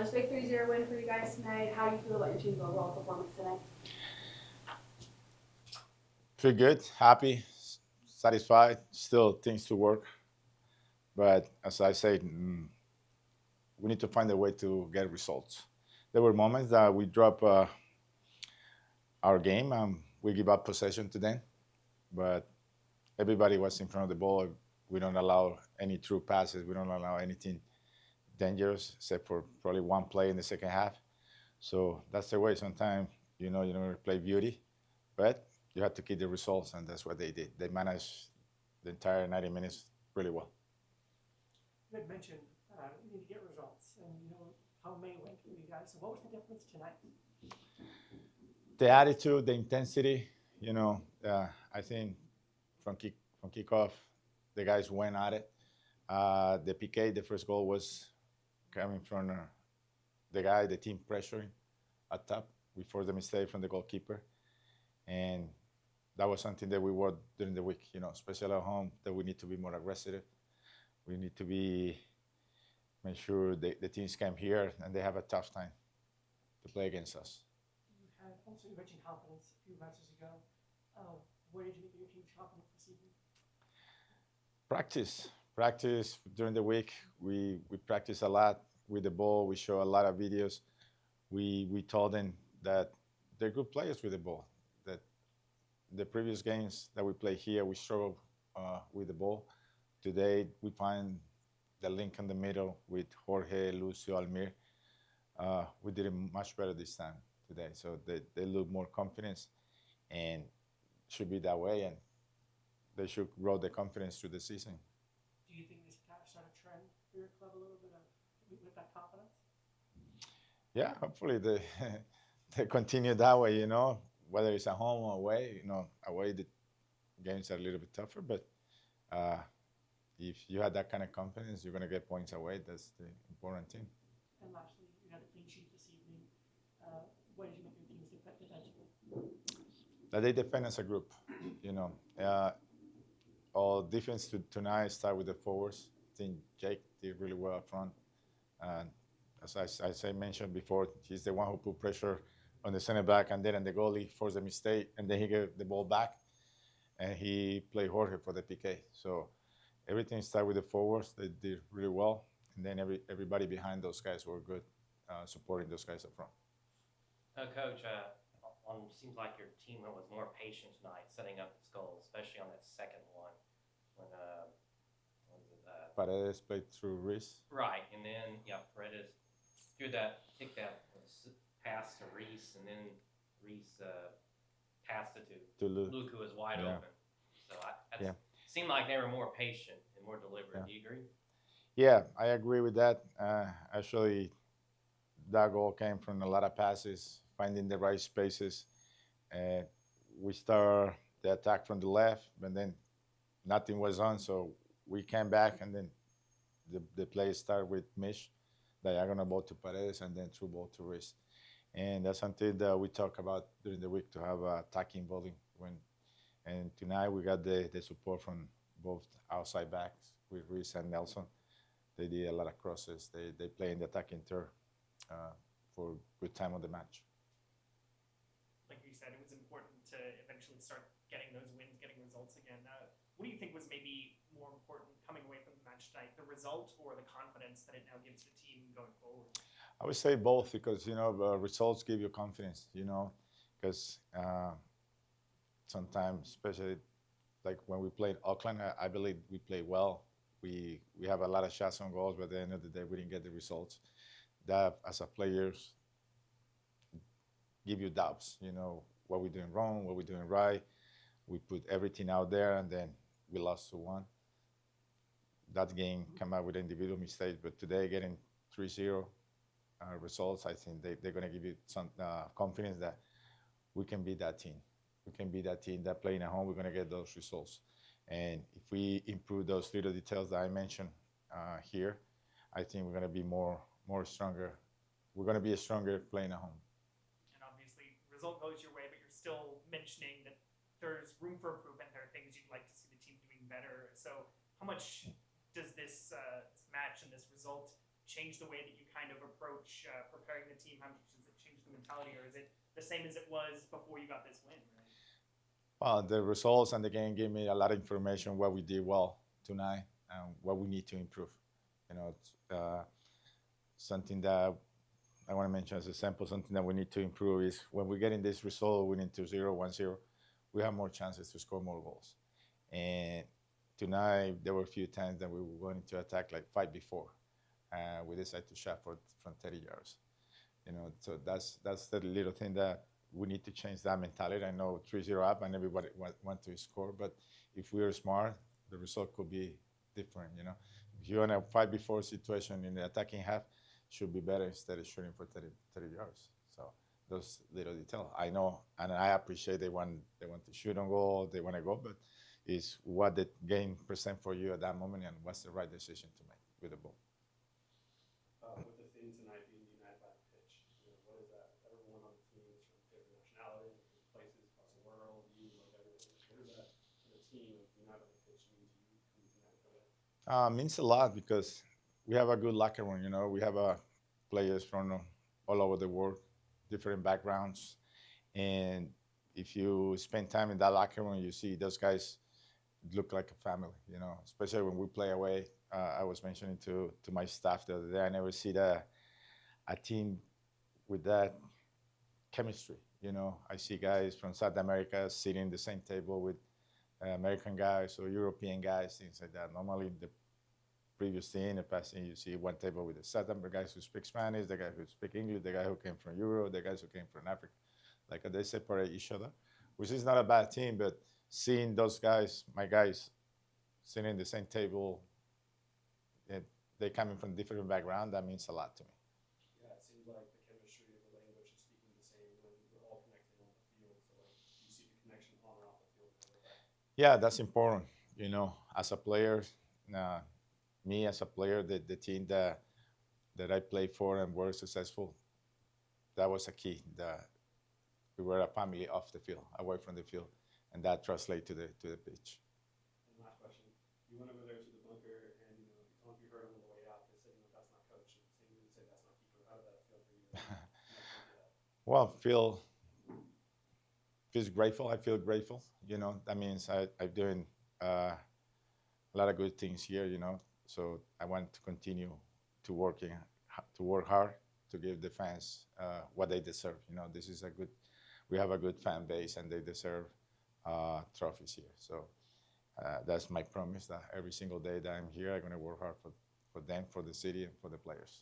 This big 3-0 win for you guys tonight. How do you feel about your team's overall performance today? Feel good, happy, satisfied. Still things to work, but as I said, we need to find a way to get results. There were moments that we drop our game and we give up possession to them, but everybody was in front of the ball. We don't allow any true passes. We don't allow anything dangerous except for probably one play in the second half. So that's the way. Sometimes you don't play beauty, but you have to keep the results, and that's what they did. They managed the entire 90 minutes really well. You had mentioned you need to get results, and you know how May went for you guys. So what was the difference tonight? The attitude, the intensity. I think from kickoff, the guys went at it. The PK, the first goal was coming from the team pressuring at top before the mistake from the goalkeeper, and that was something that we worked during the week. Especially at home, that we need to be more aggressive. We need to make sure the teams come here and they have a tough time to play against us. You mentioned confidence a few matches ago. Where did you get your team's confidence this evening? Practice during the week. We practice a lot with the ball. We show a lot of videos. We told them that they're good players with the ball. That the previous games that we play here, we struggle with the ball. Today we find the link in the middle with Jorge, Lucio, Almir. We did it much better this time today. So they look more confidence, and should be that way, and they should grow the confidence through the season. Do you think this kind of start a trend for your club a little bit with that confidence? Yeah, hopefully they continue that way. Whether it's at home or away. Away the games are a little bit tougher, but if you have that kind of confidence, you're going to get points away. That's the important thing. And lastly, you had a clean sheet this evening. What did you make your teams defensively? That they defend as a group. All defense tonight start with the forwards. I think Jake did really well up front. And as I mentioned before, he's the one who put pressure on the center back, and then the goalie forced a mistake, and then he gave the ball back, and he played Jorge for the PK. So everything started with the forwards. They did really well, and then everybody behind those guys were good, supporting those guys up front. Coach, seems like your team was more patient tonight, setting up its goals, especially on that second one when Paredes played through Reese. Right, and then Paredes kicked that pass to Reese, and then Reese passed it to Luke, who was wide open. So it seemed like they were more patient and more deliberate. Do you agree? Yeah, I agree with that. Actually, that goal came from a lot of passes, finding the right spaces. We start the attack from the left, and then nothing was on, so we came back, and then the play started with Mish, diagonal ball to Paredes, and then through ball to Reese. And that's something that we talk about during the week, to have attacking volley. And tonight we got the support from both outside backs with Reese and Nelson. They did a lot of crosses. They play in the attacking third for good time of the match. Like you said, it was important to eventually start getting those wins, getting results again. What do you think was maybe more important coming away from the match tonight, the result or the confidence that it now gives the team going forward? I would say both, because results give you confidence. Because sometimes, especially like when we played Auckland, I believe we played well. We have a lot of shots on goals, but at the end of the day, we didn't get the results. That, as a players, give you doubts. What we're doing wrong, what we're doing right. We put everything out there, and then we lost 2-1. That game came out with individual mistakes, but today getting 3-0 results, I think they're going to give you some confidence that we can be that team. We can be that team that playing at home. We're going to get those results. And if we improve those little details that I mentioned here, I think we're going to be more stronger. We're going to be stronger playing at home. And obviously, result goes your way, but you're still mentioning that there's room for improvement. There are things you'd like to see the team doing better. So how much does this match and this result change the way that you kind of approach preparing the team? How much does it change the mentality, or is it the same as it was before you got this win? Right? Well, the results and the game gave me a lot of information what we did well tonight and what we need to improve. You know, something that I want to mention as a sample, something that we need to improve is when we get in this result, winning 2-0, 1-0, we have more chances to score more goals. And tonight, there were a few times that we were going to attack like 5 before. We decided to shot from 30 yards. You know, so that's the little thing that we need to change that mentality. I know 3-0 up and everybody want to score, but if we are smart, the result could be different, you know. If you're in a 5 before situation in the attacking half, should be better instead of shooting for 30 yards. So those little details, I know, and I appreciate they want to shoot on goal, they want to go, but it's what the game present for you at that moment and what's the right decision to make with the ball. With the theme tonight being united by the pitch, you know, what is that? Everyone on the team is from different nationalities, different places across the world. You like everything. What is that for the team united by the pitch mean to you? Means a lot because we have a good locker room. You know, we have players from all over the world, different backgrounds, and if you spend time in that locker room, you see those guys look like a family. You know, especially when we play away. I was mentioning to my staff the other day, I never see a team with that chemistry. You know, I see guys from South America sitting at the same table with American guys or European guys, things like that. Normally, the previous team, the past team, you see one table with the South American guys who speak Spanish, the guy who speak English, the guy who came from Europe, the guys who came from Africa. Like they separate each other, which is not a bad team, but seeing those guys, my guys, sitting at the same table, they coming from different background, that means a lot to me. Yeah, it seems like the chemistry of the language is speaking the same when we're all connected on the field. So like, you see the connection on and off the field. Yeah, that's important. You know, as a player, me as a player, the team that I played for and were successful, that was a key. That we were a family off the field, away from the field, and that translates to the pitch. And last question, you went over there to the bunker, and you know, you heard on the way out, they said, you know, that's not coach. And you say that's not keeper. How did that feel for you? Well, feels grateful. I feel grateful. You know, that means I'm doing a lot of good things here. You know, so I want to continue to work hard to give the fans what they deserve. You know, this is we have a good fan base, and they deserve trophies here. So that's my promise. That every single day that I'm here, I'm going to work hard for them, for the city, and for the players.